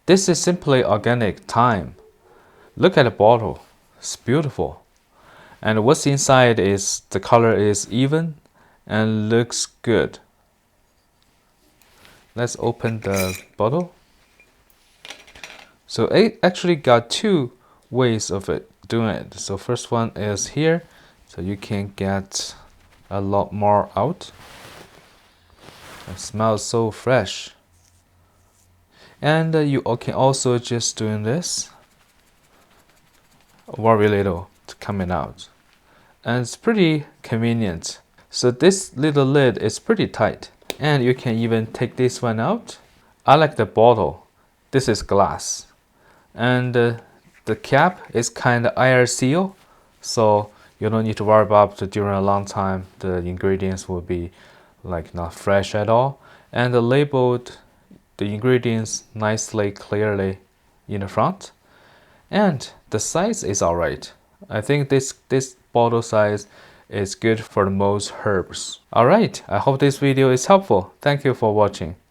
This is simply organic thyme. Look at the bottle, it's beautiful. And what's inside is the color is even and looks good. Let's open the bottle. So it actually got two ways of it doing it. So first one is here, so you can get a lot more out. It smells so fresh. And you can also just doing this, very little coming out, and it's pretty convenient. So this little lid is pretty tight, and you can even take this one out. I like the bottle. This is glass, and the cap is kind of air seal, so you don't need to worry about during a long time the ingredients will be like not fresh at all. And the labeled the ingredients nicely clearly in the front, and the size is alright. I think this bottle size is good for most herbs. Alright, I hope this video is helpful. Thank you for watching.